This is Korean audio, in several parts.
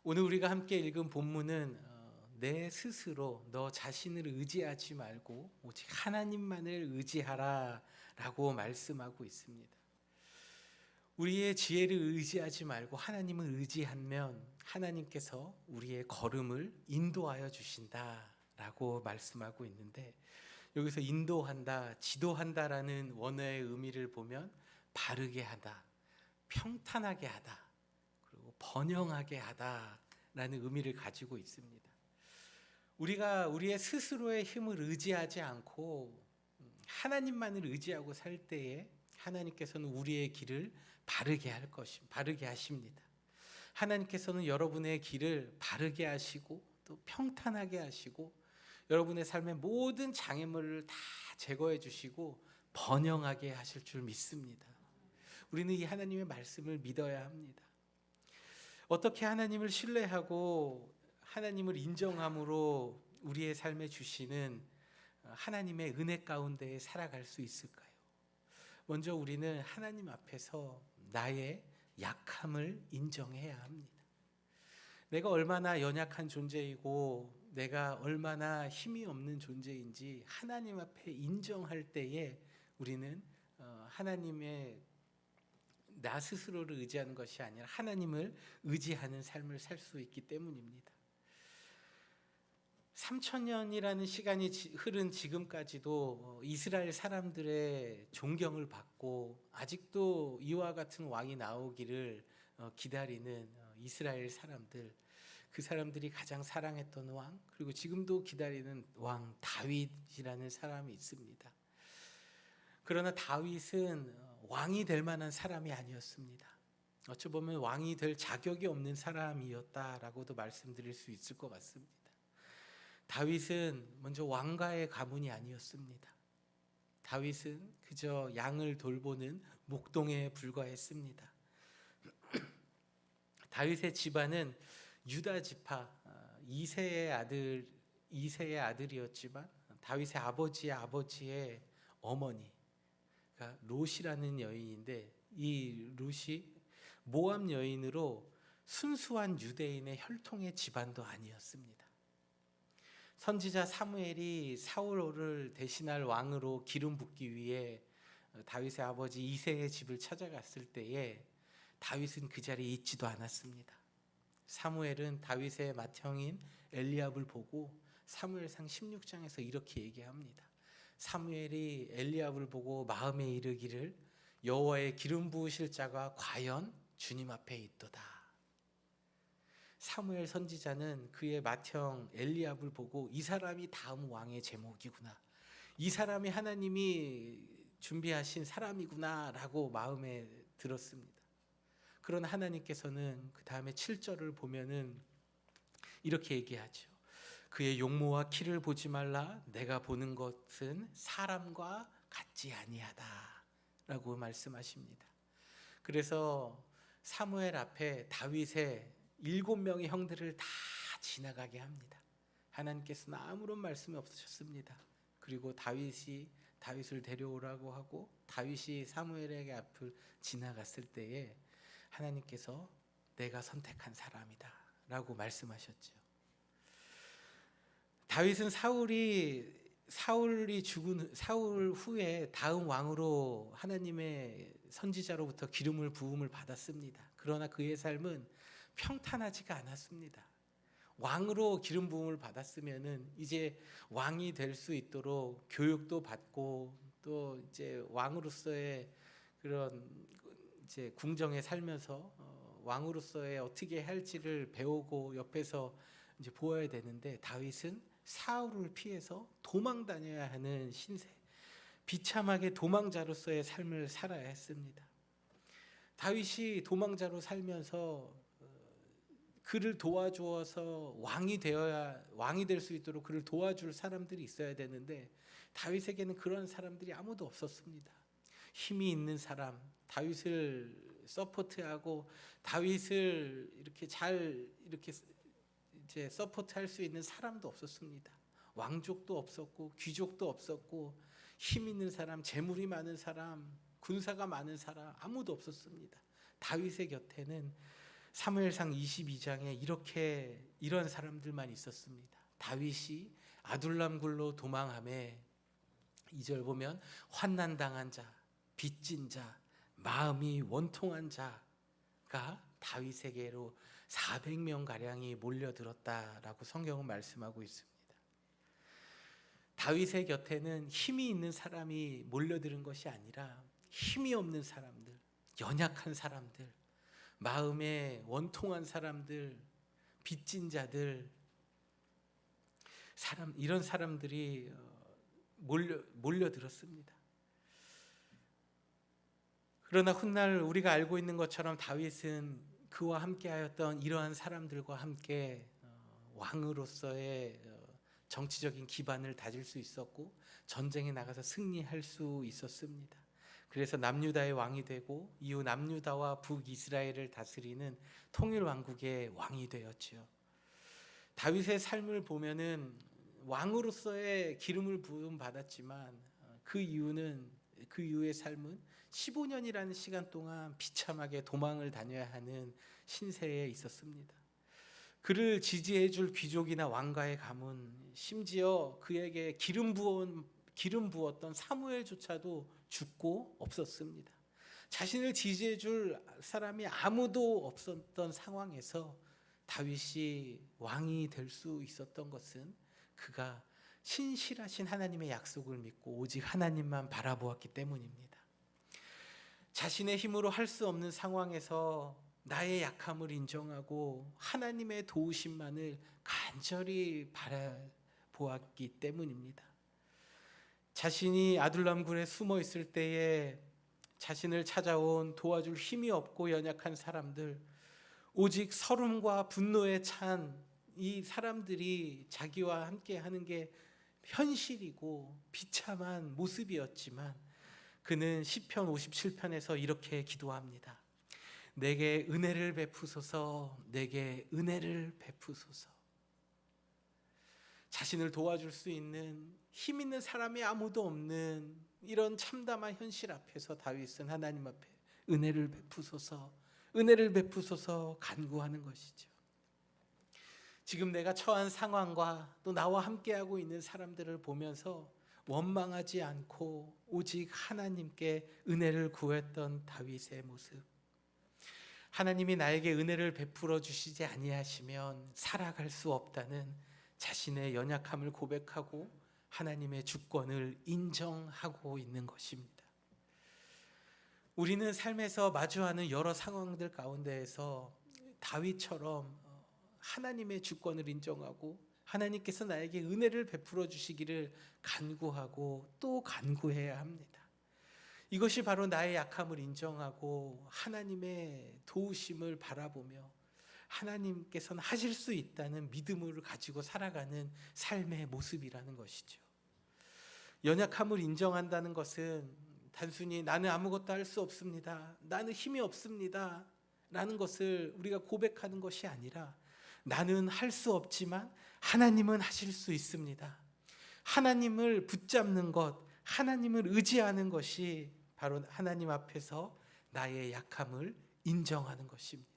오늘 우리가 함께 읽은 본문은 내 스스로 너 자신을 의지하지 말고 오직 하나님만을 의지하라 라고 말씀하고 있습니다. 우리의 지혜를 의지하지 말고 하나님을 의지하면 하나님께서 우리의 걸음을 인도하여 주신다 라고 말씀하고 있는데, 여기서 인도한다, 지도한다라는 원어의 의미를 보면 바르게 하다, 평탄하게 하다, 그리고 번영하게 하다라는 의미를 가지고 있습니다. 우리가 우리의 스스로의 힘을 의지하지 않고 하나님만을 의지하고 살 때에 하나님께서는 우리의 길을 바르게 하십니다. 하나님께서는 여러분의 길을 바르게 하시고 또 평탄하게 하시고 여러분의 삶의 모든 장애물을 다 제거해 주시고 번영하게 하실 줄 믿습니다. 우리는 이 하나님의 말씀을 믿어야 합니다. 어떻게 하나님을 신뢰하고 하나님을 인정함으로 우리의 삶에 주시는 하나님의 은혜 가운데 살아갈 수 있을까요? 먼저 우리는 하나님 앞에서 나의 약함을 인정해야 합니다. 내가 얼마나 연약한 존재이고 내가 얼마나 힘이 없는 존재인지 하나님 앞에 인정할 때에 우리는 하나님의 나 스스로를 의지하는 것이 아니라 하나님을 의지하는 삶을 살 수 있기 때문입니다. 3000년이라는 시간이 흐른 지금까지도 이스라엘 사람들의 존경을 받고 아직도 이와 같은 왕이 나오기를 기다리는 이스라엘 사람들, 그 사람들이 가장 사랑했던 왕, 그리고 지금도 기다리는 왕 다윗이라는 사람이 있습니다. 그러나 다윗은 왕이 될 만한 사람이 아니었습니다. 어찌 보면 왕이 될 자격이 없는 사람이었다라고도 말씀드릴 수 있을 것 같습니다. 다윗은 먼저 왕가의 가문이 아니었습니다. 다윗은 그저 양을 돌보는 목동에 불과했습니다. 다윗의 집안은 유다 지파 이새의 아들이었지만 다윗의 아버지의 아버지의 어머니, 그러니까 롯이라는 여인인데 이 롯이 모압 여인으로 순수한 유대인의 혈통의 집안도 아니었습니다. 선지자 사무엘이 사울을 대신할 왕으로 기름 붓기 위해 다윗의 아버지 이새의 집을 찾아갔을 때에 다윗은 그 자리에 있지도 않았습니다. 사무엘은 다윗의 맏형인 엘리압을 보고 사무엘상 16장에서 이렇게 얘기합니다. 사무엘이 엘리압을 보고 마음에 이르기를 여호와의 기름 부으실 자가 과연 주님 앞에 있도다. 사무엘 선지자는 그의 맏형 엘리압을 보고 이 사람이 다음 왕의 제목이구나, 이 사람이 하나님이 준비하신 사람이구나 라고 마음에 들었습니다. 그러나 하나님께서는 그 다음에 7절을 보면은 이렇게 얘기하죠. 그의 용모와 키를 보지 말라, 내가 보는 것은 사람과 같지 아니하다 라고 말씀하십니다. 그래서 사무엘 앞에 다윗의 7명의 형들을 다 지나가게 합니다. 하나님께서는 아무런 말씀이 없으셨습니다. 그리고 다윗을 데려오라고 하고 다윗이 사무엘에게 앞을 지나갔을 때에 하나님께서 내가 선택한 사람이다 라고 말씀하셨죠. 다윗은 사울 후에 다음 왕으로 하나님의 선지자로부터 기름을 부음을 받았습니다. 그러나 그의 삶은 평탄하지가 않았습니다. 왕으로 기름 부음을 받았으면은 이제 왕이 될 수 있도록 교육도 받고 또 이제 왕으로서의 그런 이제 궁정에 살면서 왕으로서의 어떻게 할지를 배우고 옆에서 이제 보아야 되는데 다윗은 사울을 피해서 도망 다녀야 하는 신세, 비참하게 도망자로서의 삶을 살아야 했습니다. 다윗이 도망자로 살면서 그를 도와주어서 왕이 될 수 있도록 그를 도와줄 사람들이 있어야 되는데 다윗에게는 그런 사람들이 아무도 없었습니다. 힘이 있는 사람, 다윗을 서포트하고 다윗을 이렇게 이제 서포트할 수 있는 사람도 없었습니다. 왕족도 없었고 귀족도 없었고 힘 있는 사람, 재물이 많은 사람, 군사가 많은 사람 아무도 없었습니다. 다윗의 곁에는 사무엘상 22장에 이런 사람들만 있었습니다. 다윗이 아둘람 굴로 도망함에 2절 보면 환난 당한 자, 빚진 자, 마음이 원통한 자가 다윗에게로 400명 가량이 몰려들었다라고 성경은 말씀하고 있습니다. 다윗의 곁에는 힘이 있는 사람이 몰려드는 것이 아니라 힘이 없는 사람들, 연약한 사람들, 마음에 원통한 사람들, 빚진 자들, 이런 사람들이 몰려들었습니다. 그러나 훗날 우리가 알고 있는 것처럼 다윗은 그와 함께하였던 이러한 사람들과 함께 왕으로서의 정치적인 기반을 다질 수 있었고 전쟁에 나가서 승리할 수 있었습니다. 그래서 남유다의 왕이 되고 이후 남유다와 북이스라엘을 다스리는 통일왕국의 왕이 되었지요. 다윗의 삶을 보면은 왕으로서의 기름을 부음 받았지만 그 이후의 삶은 15년이라는 시간 동안 비참하게 도망을 다녀야 하는 신세에 있었습니다. 그를 지지해 줄 귀족이나 왕가의 가문, 심지어 그에게 기름 부었던 사무엘조차도 죽고 없었습니다. 자신을 지지해 줄 사람이 아무도 없었던 상황에서 다윗이 왕이 될 수 있었던 것은 그가 신실하신 하나님의 약속을 믿고 오직 하나님만 바라보았기 때문입니다. 자신의 힘으로 할 수 없는 상황에서 나의 약함을 인정하고 하나님의 도우심만을 간절히 바라보았기 때문입니다. 자신이 아둘람 굴에 숨어 있을 때에 자신을 찾아온 도와줄 힘이 없고 연약한 사람들, 오직 서름과 분노에 찬 이 사람들이 자기와 함께 하는 게 현실이고 비참한 모습이었지만 그는 시편 57편에서 이렇게 기도합니다. 내게 은혜를 베푸소서, 내게 은혜를 베푸소서. 자신을 도와줄 수 있는 힘 있는 사람이 아무도 없는 이런 참담한 현실 앞에서 다윗은 하나님 앞에 은혜를 베푸소서, 은혜를 베푸소서 간구하는 것이죠. 지금 내가 처한 상황과 또 나와 함께하고 있는 사람들을 보면서 원망하지 않고 오직 하나님께 은혜를 구했던 다윗의 모습. 하나님이 나에게 은혜를 베풀어 주시지 아니하시면 살아갈 수 없다는 자신의 연약함을 고백하고 하나님의 주권을 인정하고 있는 것입니다. 우리는 삶에서 마주하는 여러 상황들 가운데에서 다윗처럼 하나님의 주권을 인정하고 하나님께서 나에게 은혜를 베풀어 주시기를 간구하고 또 간구해야 합니다. 이것이 바로 나의 약함을 인정하고 하나님의 도우심을 바라보며 하나님께서는 하실 수 있다는 믿음을 가지고 살아가는 삶의 모습이라는 것이죠. 연약함을 인정한다는 것은 단순히 나는 아무것도 할 수 없습니다, 나는 힘이 없습니다 라는 것을 우리가 고백하는 것이 아니라 나는 할 수 없지만 하나님은 하실 수 있습니다. 하나님을 붙잡는 것, 하나님을 의지하는 것이 바로 하나님 앞에서 나의 약함을 인정하는 것입니다.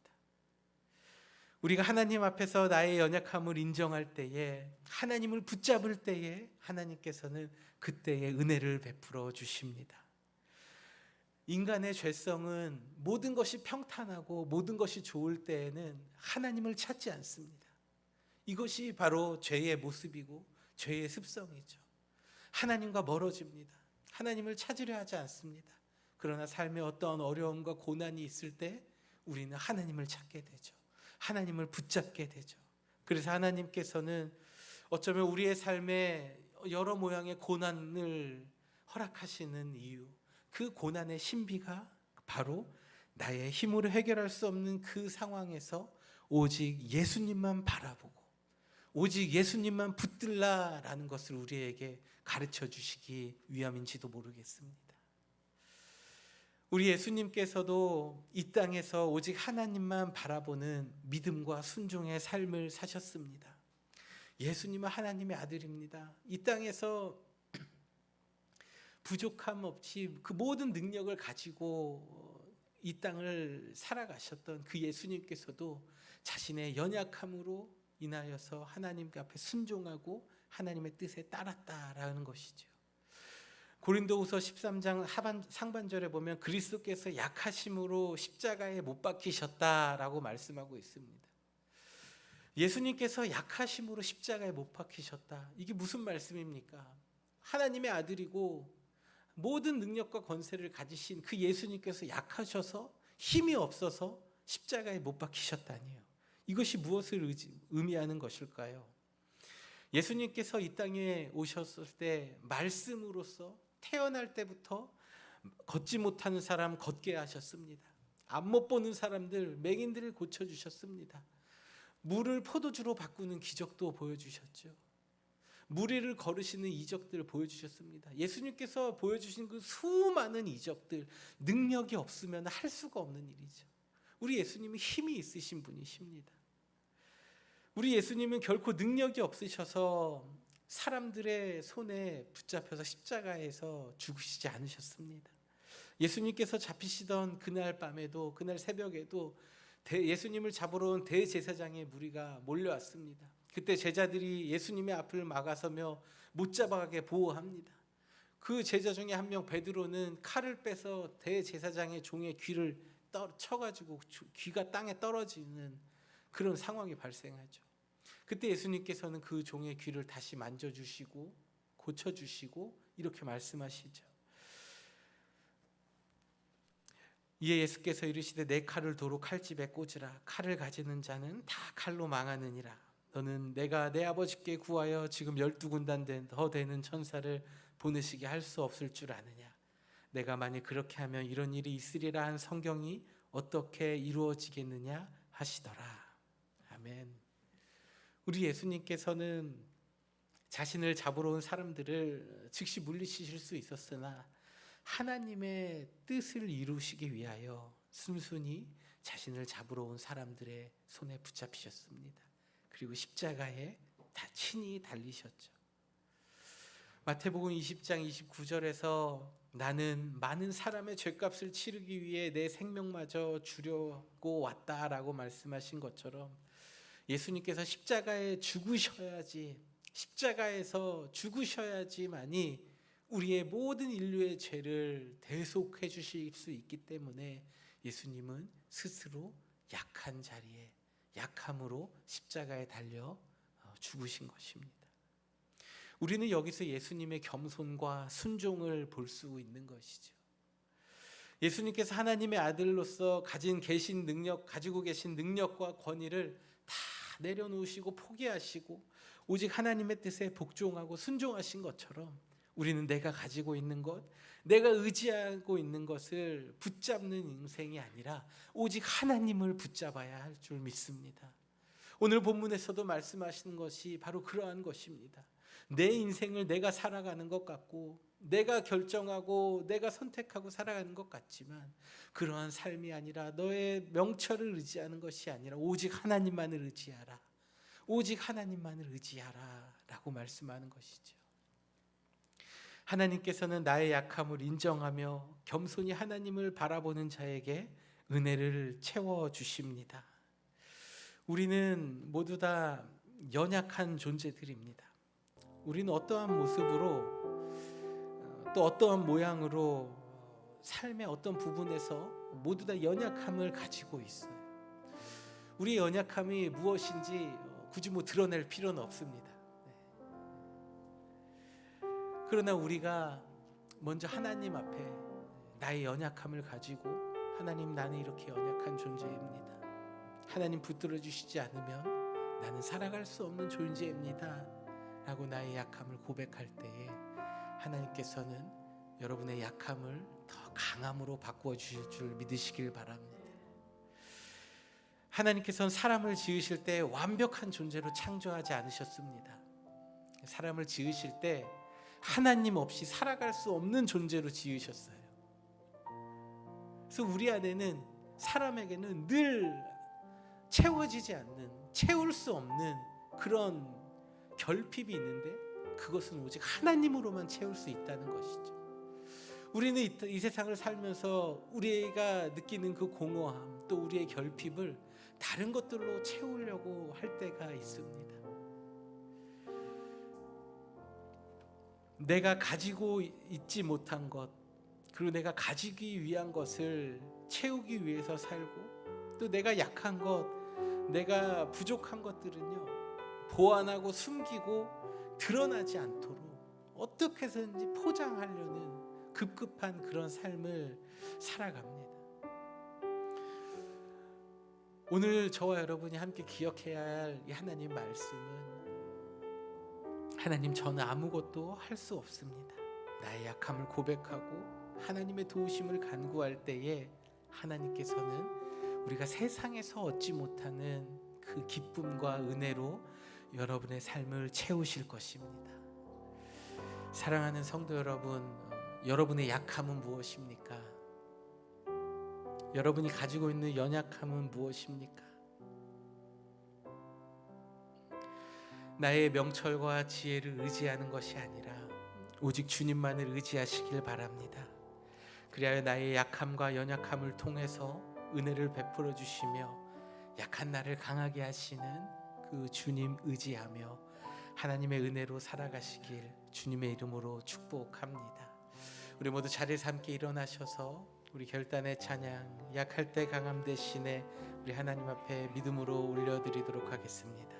우리가 하나님 앞에서 나의 연약함을 인정할 때에, 하나님을 붙잡을 때에 하나님께서는 그때에 은혜를 베풀어 주십니다. 인간의 죄성은 모든 것이 평탄하고 모든 것이 좋을 때에는 하나님을 찾지 않습니다. 이것이 바로 죄의 모습이고 죄의 습성이죠. 하나님과 멀어집니다. 하나님을 찾으려 하지 않습니다. 그러나 삶에 어떠한 어려움과 고난이 있을 때 우리는 하나님을 찾게 되죠. 하나님을 붙잡게 되죠. 그래서 하나님께서는 어쩌면 우리의 삶에 여러 모양의 고난을 허락하시는 이유, 그 고난의 신비가 바로 나의 힘으로 해결할 수 없는 그 상황에서 오직 예수님만 바라보고 오직 예수님만 붙들라라는 것을 우리에게 가르쳐 주시기 위함인지도 모르겠습니다. 우리 예수님께서도 이 땅에서 오직 하나님만 바라보는 믿음과 순종의 삶을 사셨습니다. 예수님은 하나님의 아들입니다. 이 땅에서 부족함 없이 그 모든 능력을 가지고 이 땅을 살아가셨던 그 예수님께서도 자신의 연약함으로 인하여서 하나님 앞에 순종하고 하나님의 뜻에 따랐다라는 것이죠. 고린도후서 13장 상반절에 보면 그리스도께서 약하심으로 십자가에 못 박히셨다라고 말씀하고 있습니다. 예수님께서 약하심으로 십자가에 못 박히셨다. 이게 무슨 말씀입니까? 하나님의 아들이고 모든 능력과 권세를 가지신 그 예수님께서 약하셔서 힘이 없어서 십자가에 못 박히셨다니요. 이것이 무엇을 의미하는 것일까요? 예수님께서 이 땅에 오셨을 때 말씀으로서 태어날 때부터 걷지 못하는 사람 걷게 하셨습니다. 앞 못 보는 사람들, 맹인들을 고쳐주셨습니다. 물을 포도주로 바꾸는 기적도 보여주셨죠. 물 위를 걸으시는 이적들을 보여주셨습니다. 예수님께서 보여주신 그 수많은 이적들, 능력이 없으면 할 수가 없는 일이죠. 우리 예수님은 힘이 있으신 분이십니다. 우리 예수님은 결코 능력이 없으셔서 사람들의 손에 붙잡혀서 십자가에서 죽으시지 않으셨습니다. 예수님께서 잡히시던 그날 밤에도, 그날 새벽에도 예수님을 잡으러 온 대제사장의 무리가 몰려왔습니다. 그때 제자들이 예수님의 앞을 막아서며 못 잡아가게 보호합니다. 그 제자 중에 한 명 베드로는 칼을 빼서 대제사장의 종의 귀를 쳐가지고 귀가 땅에 떨어지는 그런 상황이 발생하죠. 그때 예수님께서는 그 종의 귀를 다시 만져주시고 고쳐주시고 이렇게 말씀하시죠. 이에 예수께서 이르시되 내 칼을 도로 칼집에 꽂으라. 칼을 가지는 자는 다 칼로 망하느니라. 너는 내가 내 아버지께 구하여 지금 12군단 더 되는 천사를 보내시게 할 수 없을 줄 아느냐. 내가 만일 그렇게 하면 이런 일이 있으리라 한 성경이 어떻게 이루어지겠느냐 하시더라. 아멘. 우리 예수님께서는 자신을 잡으러 온 사람들을 즉시 물리치실 수 있었으나 하나님의 뜻을 이루시기 위하여 순순히 자신을 잡으러 온 사람들의 손에 붙잡히셨습니다. 그리고 십자가에 다 친히 달리셨죠. 마태복음 20장 29절에서 나는 많은 사람의 죄값을 치르기 위해 내 생명마저 주려고 왔다라고 말씀하신 것처럼 예수님께서 십자가에 죽으셔야지, 십자가에서 죽으셔야지만이 우리의 모든 인류의 죄를 대속해 주실 수 있기 때문에 예수님은 스스로 약한 자리에 약함으로 십자가에 달려 죽으신 것입니다. 우리는 여기서 예수님의 겸손과 순종을 볼 수 있는 것이죠. 예수님께서 하나님의 아들로서 가지고 계신 능력과 권위를 다 내려놓으시고 포기하시고 오직 하나님의 뜻에 복종하고 순종하신 것처럼 우리는 내가 가지고 있는 것, 내가 의지하고 있는 것을 붙잡는 인생이 아니라 오직 하나님을 붙잡아야 할 줄 믿습니다. 오늘 본문에서도 말씀하시는 것이 바로 그러한 것입니다. 내 인생을 내가 살아가는 것 같고 내가 결정하고 내가 선택하고 살아가는 것 같지만 그러한 삶이 아니라 너의 명철을 의지하는 것이 아니라 오직 하나님만을 의지하라. 오직 하나님만을 의지하라 라고 말씀하는 것이죠. 하나님께서는 나의 약함을 인정하며 겸손히 하나님을 바라보는 자에게 은혜를 채워주십니다. 우리는 모두 다 연약한 존재들입니다. 우리는 어떠한 모습으로 또 어떠한 모양으로 삶의 어떤 부분에서 모두 다 연약함을 가지고 있어요. 우리의 연약함이 무엇인지 굳이 드러낼 필요는 없습니다. 그러나 우리가 먼저 하나님 앞에 나의 연약함을 가지고 하나님, 나는 이렇게 연약한 존재입니다. 하나님 붙들어 주시지 않으면 나는 살아갈 수 없는 존재입니다 라고 나의 약함을 고백할 때에 하나님께서는 여러분의 약함을 더 강함으로 바꾸어 주실 줄 믿으시길 바랍니다. 하나님께서는 사람을 지으실 때 완벽한 존재로 창조하지 않으셨습니다. 사람을 지으실 때 하나님 없이 살아갈 수 없는 존재로 지으셨어요. 그래서 우리 안에는, 사람에게는 늘 채워지지 않는, 채울 수 없는 그런 결핍이 있는데 그것은 오직 하나님으로만 채울 수 있다는 것이죠. 우리는 이 세상을 살면서 우리가 느끼는 그 공허함, 또 우리의 결핍을 다른 것들로 채우려고 할 때가 있습니다. 내가 가지고 있지 못한 것, 그리고 내가 가지기 위한 것을 채우기 위해서 살고, 또 내가 약한 것, 내가 부족한 것들은요, 보완하고 숨기고 드러나지 않도록 어떻게 해서든지 포장하려는 급급한 그런 삶을 살아갑니다. 오늘 저와 여러분이 함께 기억해야 할 이 하나님 말씀은, 하나님, 저는 아무것도 할 수 없습니다. 나의 약함을 고백하고 하나님의 도우심을 간구할 때에 하나님께서는 우리가 세상에서 얻지 못하는 그 기쁨과 은혜로 여러분의 삶을 채우실 것입니다. 사랑하는 성도 여러분, 여러분의 약함은 무엇입니까? 여러분이 가지고 있는 연약함은 무엇입니까? 나의 명철과 지혜를 의지하는 것이 아니라 오직 주님만을 의지하시길 바랍니다. 그리하여 나의 약함과 연약함을 통해서 은혜를 베풀어 주시며 약한 나를 강하게 하시는 그 주님 의지하며 하나님의 은혜로 살아가시길 주님의 이름으로 축복합니다. 우리 모두 자리에서 함께 일어나셔서 우리 결단의 찬양, 약할 때 강함 대신에 우리 하나님 앞에 믿음으로 올려드리도록 하겠습니다.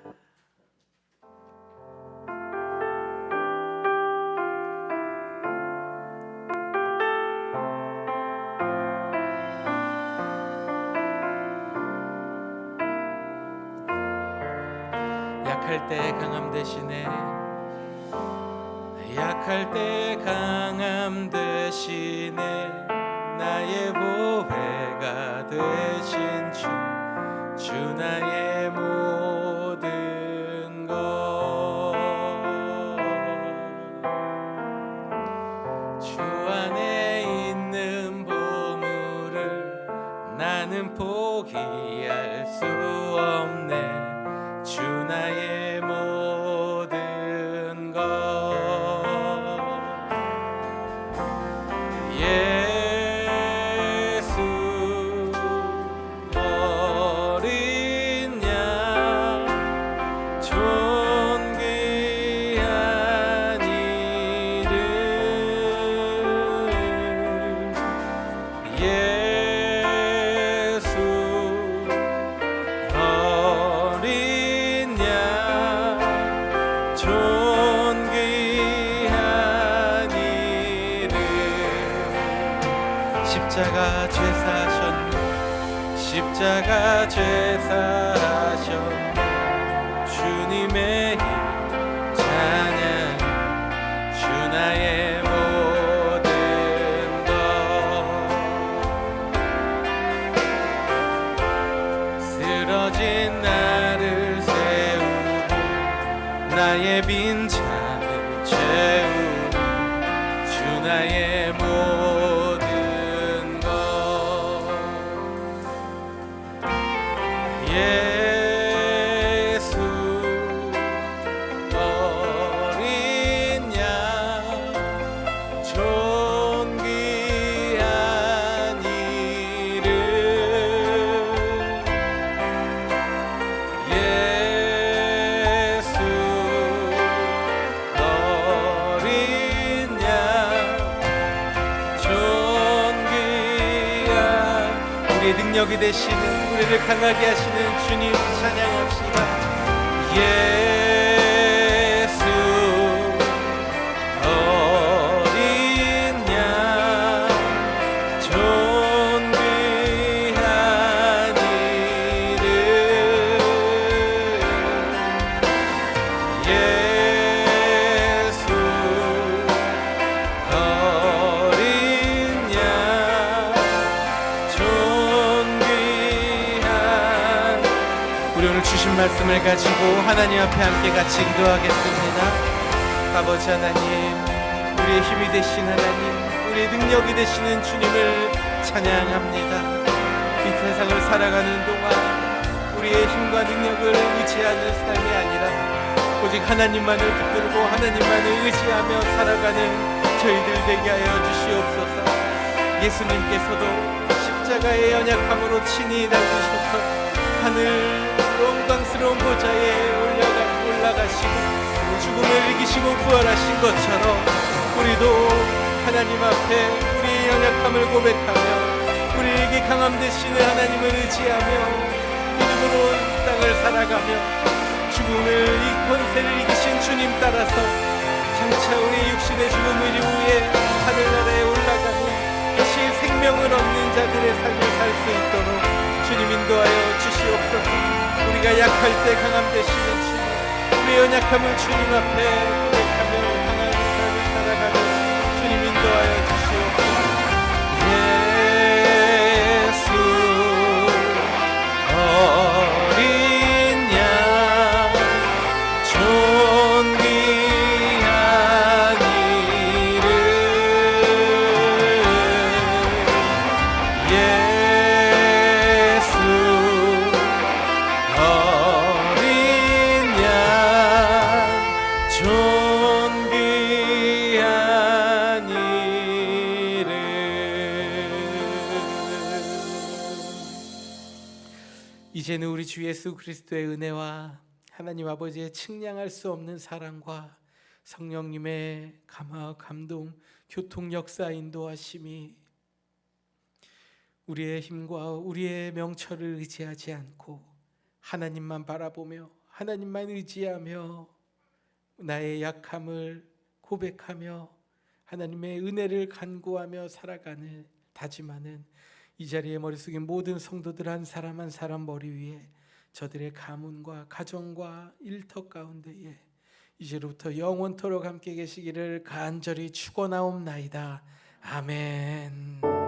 약할 때 강함 대신에, 약할 때 강함 대신에 나의 보배가 되신 주 나의 모든 것, 주 안에 있는 보물을 나는 포기할 수 없네. 주 나의 모든 것, 예수 어린 양 존귀한 이름, 예수 어린 존귀한 이름. 십자가 죄사하셨네, 십자가 죄사하셨네. 주님의 힘 찬양, 주 나의 모든 것, 쓰러진 나를 세우고 나의 빈 잔을 채우는 주 나의 모든 것, 예수 어린 양 존귀한 이름, 예수 어린 양 존귀한, 우리의 능력이 되시는, 우리를 강하게 하시는 주님 찬양합시다. 예수 어린 양 존귀한 이름, 예수 어린 양 존귀한. 우리 오늘 주신 말씀을 가지고 하나님 앞에 함께 같이 기도하겠습니다. 아버지 하나님, 우리의 힘이 되신 하나님, 우리의 능력이 되시는 주님을 찬양합니다. 이 세상을 살아가는 동안 우리의 힘과 능력을 의지하는 삶이 아니라 오직 하나님만을 붙들고 하나님만을 의지하며 살아가는 저희들 되게 하여 주시옵소서. 예수님께서도 십자가의 연약함으로 친히 달리셔서 하늘 영광스러운 보좌에 올라가시고 죽음을 이기시고 부활하신 것처럼 우리도 하나님 앞에 우리의 연약함을 고백하며 우리에게 강함 되시는 하나님을 의지하며 믿음으로 이 땅을 살아가며 죽음을 이 권세를 이기신 주님 따라서 장차 우리 육신의 죽음을 이후에 하늘나라에 올라가는 다시 생명을 얻는 자들의 삶을 살 수 있도록 주님 인도하여 주시옵소서. 우리가 약할 때 강함 되시는 주님, 우리의 연약함을 주님 앞에 고백하며 강한 삶을 살아가며 주님 인도하여 주시옵소서. 이제는 우리 주 예수 그리스도의 은혜와 하나님 아버지의 측량할 수 없는 사랑과 성령님의 감화, 감동, 교통, 역사, 인도하심이 우리의 힘과 우리의 명철을 의지하지 않고 하나님만 바라보며 하나님만 의지하며 나의 약함을 고백하며 하나님의 은혜를 간구하며 살아가는 다짐하는 이 자리에 머릿속에 모든 성도들 한 사람 한 사람 머리 위에 저들의 가문과 가정과 일터 가운데에 이제로부터 영원토록 함께 계시기를 간절히 축원하옵나이다. 아멘.